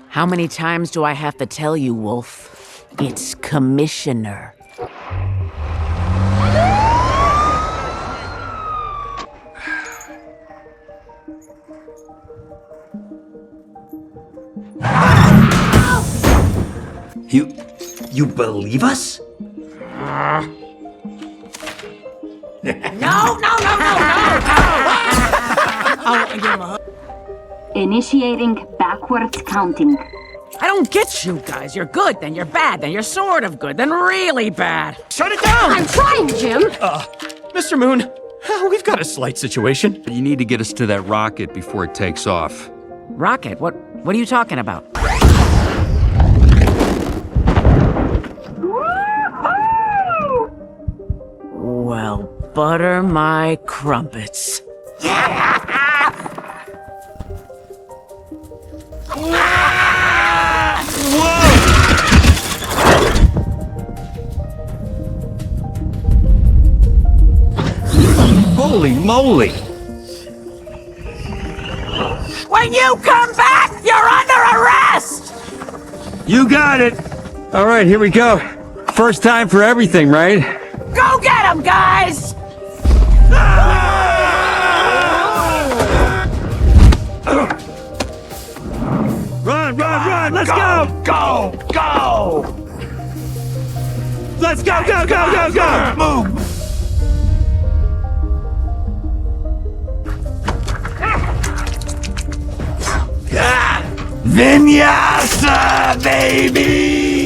How many times do I have to tell you, Wolf? It's Commissioner. You believe us? No! Initiating backwards counting. I don't get you guys. You're good, then you're bad, then you're sort of good, then really bad. Shut it down! I'm trying, Jim! Mr. Moon, we've got a slight situation. You need to get us to that rocket before it takes off. Rocket? What are you talking about? Well, butter my crumpets. Holy moly! When you come back, you're under arrest! You got it! All right, here we go. First time for everything, right? Go get him, guys! Run! Let's go! Go! Let's go! Move! Vinyasa, baby!